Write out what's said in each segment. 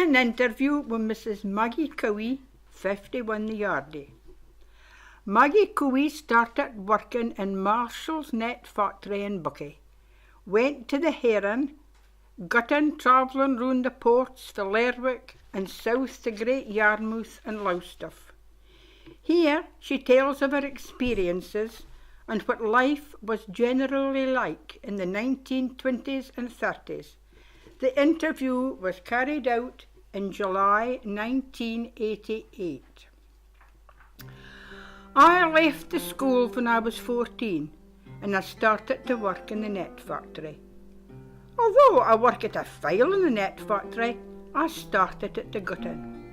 an interview with Mrs. Maggie Cowie, 51 the Yardie. Maggie Cowie started working in Marshall's net factory in Buckie, went to the Heron, got in travelling round the ports for Lerwick and south to Gt Yarmouth and Lowestoft. Here she tells of her experiences and what life was generally like in the 1920s and 30s. The interview was carried out in July 1988. I left the school when I was 14 and I started to work in the net factory. Although I work at a file in the net factory, I started at the gutting.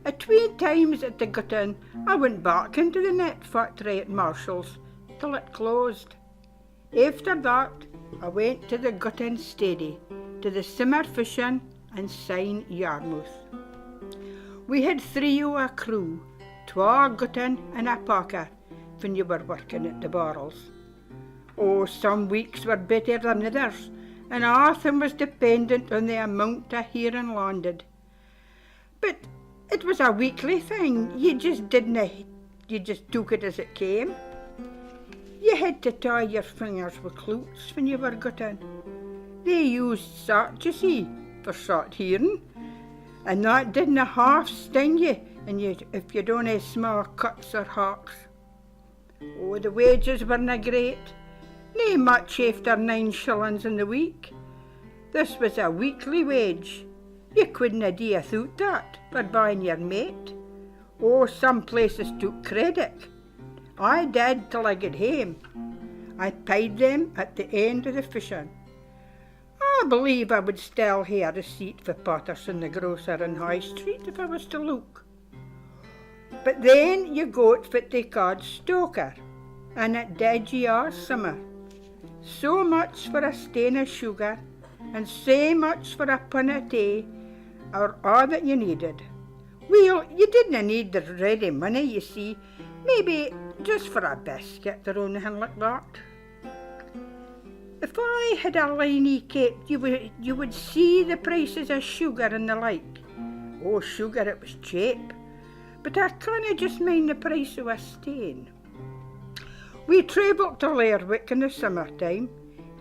At 2 times at the gutting, I went back into the net factory at Marshall's till it closed. After that, I went to the gutting steady, to the summer fishing and St Yarmouth. We had 3 of a crew, 2 gutting and a packer when you were working at the barrels. Oh, some weeks were better than others, and often was dependent on the amount of herring landed. But it was a weekly thing. You just took it as it came. You had to tie your fingers with cloots when you were gutting. They used salt, you see, for salt herring, and that didn't half sting you, if you'd only small cuts or hawks. Oh, the wages weren't great. Nae much after 9 shillings in the week. This was a weekly wage. You couldn't do without that for buying your mate. Oh, some places took credit. I did till I got home. I paid them at the end of the fishing. I believe I would still have a receipt for Patterson the grocer in High Street if I was to look. But then you got what they called stoker, and it did you all summer. So much for a stain of sugar, and so much for a pint of tea, or all that you needed. Well, you didn't need the ready money, you see, maybe just for a biscuit or anything like that. If I had a liney cake, you would see the prices of sugar and the like. Oh, sugar, it was cheap, but I can't just mind the price of a stain. We travelled to Lerwick in the summertime,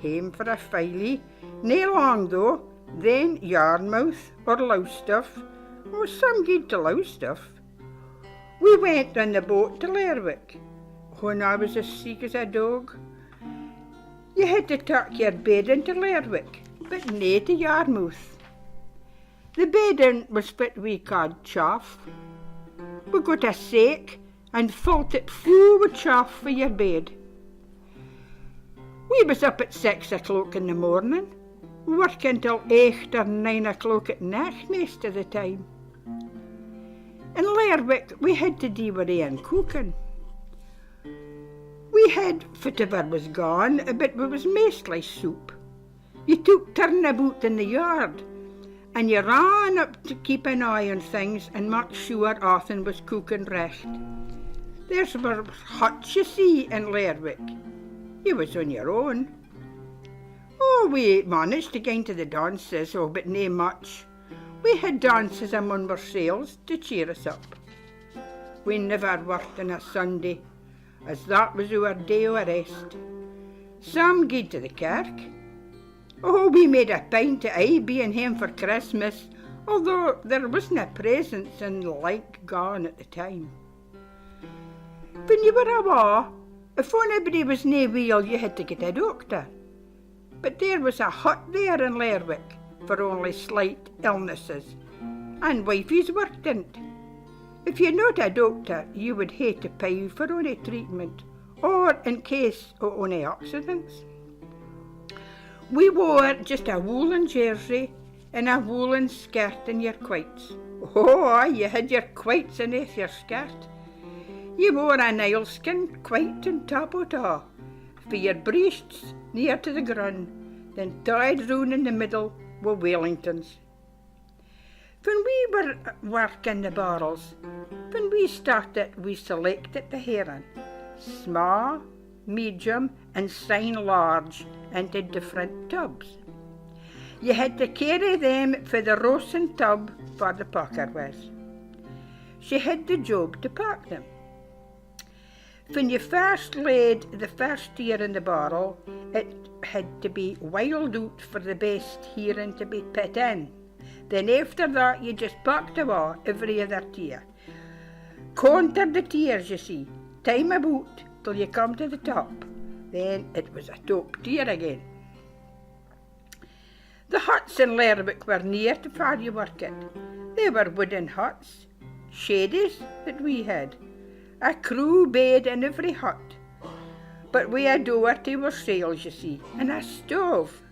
home for a filey, nae long though, then Yarmouth or Lowestoft, or some gied to Lowestoft. We went on the boat to Lerwick, when I was as sick as a dog. You had to tuck your bed into Lerwick, but nae to Yarmouth. The bedding was what we called chaff. We got a sack and filled it full with chaff for your bed. We was up at 6 o'clock in the morning, working till 8 or 9 o'clock at night most of the time. In Lerwick we had to do our own cooking. We had whatever was gone, but it was mostly soup. You took turnabout in the yard, and you ran up to keep an eye on things and make sure Arthur was cooking recht. There's were huts, you see, in Lerwick. You was on your own. Oh, we managed to get to the dances, but nae much. We had dances among ourselves to cheer us up. We never worked on a Sunday, as that was our day of rest. Some gied to the kirk. Oh, we made a pint of aye being home for Christmas, although there wasn't presents and the like gone at the time. When you were awa, if anybody was nae weel, you had to get a doctor. But there was a hut there in Lerwick for only slight illnesses, and wifeys worked in it. If you're not a doctor, you would hate to pay for any treatment, or in case of any accidents. We wore just a woolen jersey and a woolen skirt and your quoits. Oh, aye, you had your quoits beneath your skirt. You wore a nailskin quoit and top o' ta, for your breests near to the ground, then tied round in the middle with Wellingtons. When we were working the barrels, when we started, we selected the herring, small, medium and sign large, into different tubs. You had to carry them for the roasting tub for the packer was. She had the job to pack them. When you first laid the first ear in the barrel, it had to be wiled out for the best hearing to be put in. Then after that you just packed away every other tear. Counted the tears, you see, time about till you come to the top. Then it was a top tier again. The huts in Lerwick were near to where you work it. They were wooden huts, shadies that we had, a crew bed in every hut. But we had door to our sails, you see, and a stove.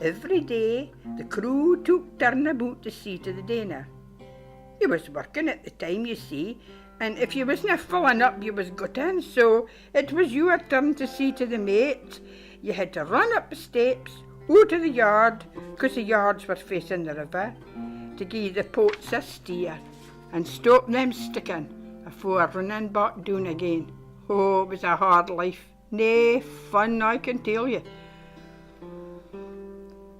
Every day the crew took turn about to see to the dinner. You was working at the time, you see, and if you wasn't filling up, you was got in, so it was your turn to see to the mate. You had to run up the steps, go to the yard, because the yards were facing the river, to give the pots a steer and stop them sticking afore running back down again. Oh, it was a hard life. Nae fun, I can tell you.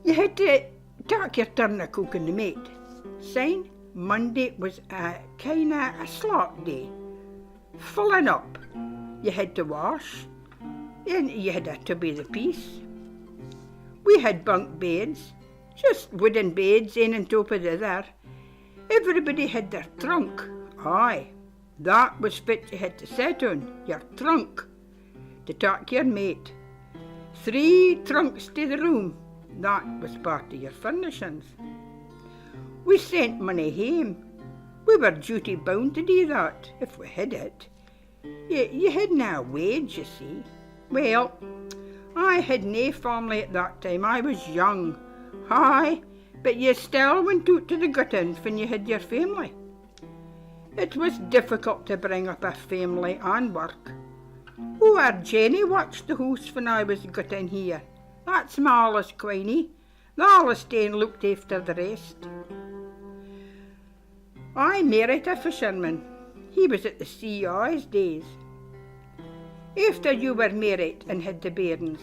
You had to take your turn of cooking the mate. Sign, Monday was a kind of a slack day. Filling up. You had to wash, and you had to be the piece. We had bunk beds, just wooden beds, in on top of the other. Everybody had their trunk. Aye, that was what you had to sit on, your trunk, to take your mate. 3 trunks to the room, that was part of your furnishings. We sent money home. We were duty bound to do that, if we had it. You had no wage, you see. Well, I had nae family at that time. I was young. Aye, but you still went out to the guttins when you had your family. It was difficult to bring up a family and work. Oh, our Jenny watched the house when I was gutting here. That's my Alice Queenie. The Alice Dane looked after the rest. I married a fisherman. He was at the sea all his days. After you were married and had the bairns,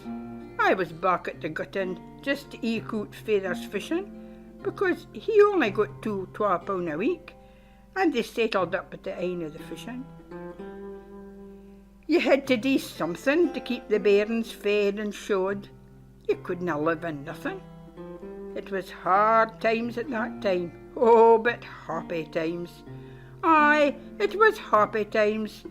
I was back at the gutting just to eke out Feather's fishing, because he only got £12 a week, and they settled up at the end of the fishing. You had to do something to keep the bairns fed and shod. You couldn't live on nothing. It was hard times at that time. Oh, but happy times. Aye, it was happy times.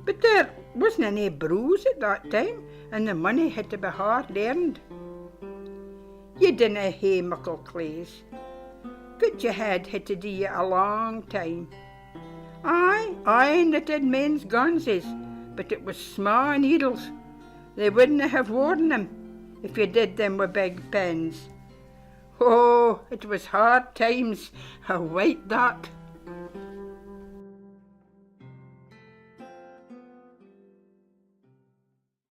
But there wasn't any brews at that time, and the money had to be hard earned. You didn't hae muckle clays. What you had to do you a long time. Aye, I knitted men's gonses, but it was small needles. They wouldn't have worn them if you did them with big pens. Oh, it was hard times, a white that.